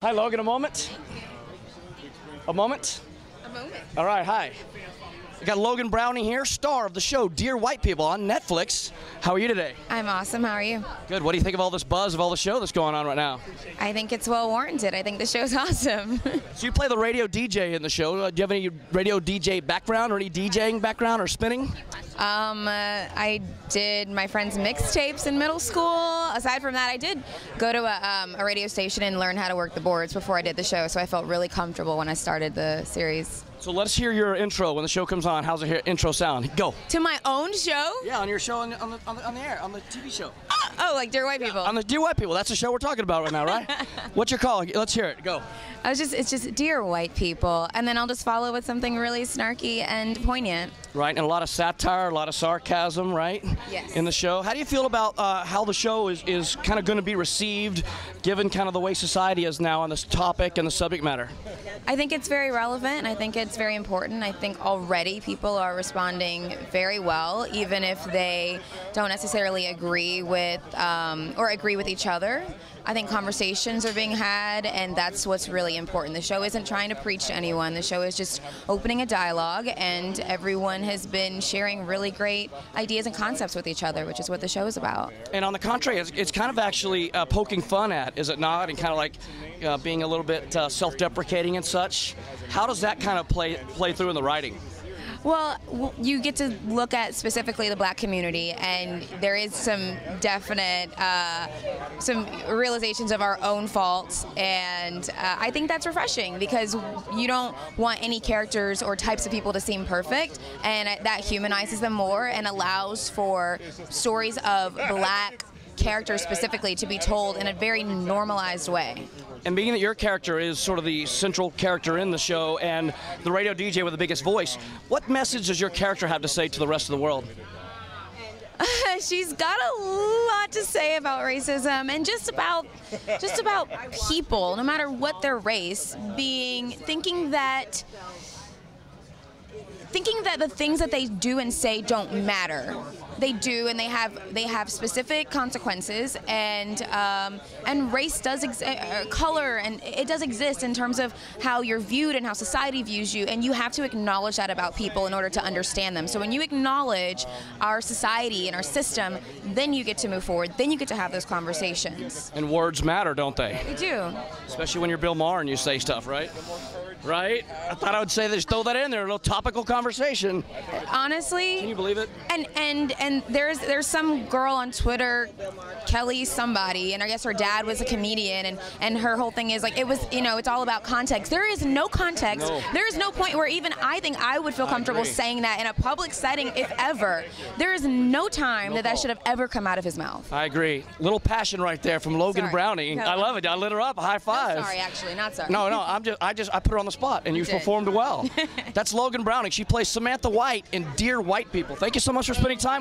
Hi, Logan, a moment? A moment? A moment. All right, hi. We got Logan Browning here, star of the show Dear White People on Netflix. How are you today? I'm awesome. How are you? Good. What do you think of all this buzz of all the show that's going on right now? I think it's well warranted. I think the show's awesome. So you play the radio DJ in the show. Do you have any radio DJ background or any DJing background or spinning? I did my friend's mixtapes in middle school. Aside from that, I did go to a radio station and learn how to work the boards before I did the show, so I felt really comfortable when I started the series. So let's hear your intro when the show comes on. How's the intro sound? Go. To my own show? Yeah, on your show on the air, on the TV show. Oh, like Dear White People. On the Dear White People. That's the show we're talking about right now, right? What's your call? Let's hear it. Go. It's just Dear White People, and then I'll just follow with something really snarky and poignant. Right, and a lot of satire, a lot of sarcasm, right? Yes. In the show. How do you feel about how the show is kind of going to be received, given kind of the way society is now on this topic and the subject matter? I think it's very relevant. I think it's very important. I think already people are responding very well, even if they don't necessarily agree with or agree with each other. I think conversations are being had, and that's what's really important. The show isn't trying to preach to anyone. The show is just opening a dialogue, and everyone has been sharing really great ideas and concepts with each other, which is what the show is about. And on the contrary, it's kind of actually poking fun at, is it not? And kind of like being a little bit self-deprecating and such. How does that kind of play through in the writing? Well, you get to look at specifically the black community, and there is some definite, some realizations of our own faults, and I think that's refreshing because you don't want any characters or types of people to seem perfect, and that humanizes them more and allows for stories of black characters specifically to be told in a very normalized way. And being that your character is sort of the central character in the show and the radio DJ with the biggest voice, what message does your character have to say to the rest of the world? She's got a lot to say about racism and just about people, no matter what their race, thinking that the things that they do and say don't matter. They do, and they have specific consequences, and race does color, and it does exist in terms of how you're viewed and how society views you, and you have to acknowledge that about people in order to understand them. So when you acknowledge our society and our system, then you get to move forward. Then you get to have those conversations. And words matter, don't they? They do. Especially when you're Bill Maher and you say stuff, right? Right? I thought I would say just throw that in there, a little topical conversation. Honestly. Can you believe it? And there's some girl on Twitter, Kelly somebody, and I guess her dad was a comedian, and her whole thing is like, it was, it's all about context. There is no context. No. There is no point where even I think I would feel comfortable saying that in a public setting, if ever. There is no time that should have ever come out of his mouth. I agree. Little passion right there from Logan Browning. No. I love it. I lit her up. A high five. No, sorry, actually, not sorry. No, I put her on the spot, and you performed well. That's Logan Browning. She plays Samantha White in Dear White People. Thank you so much for spending time with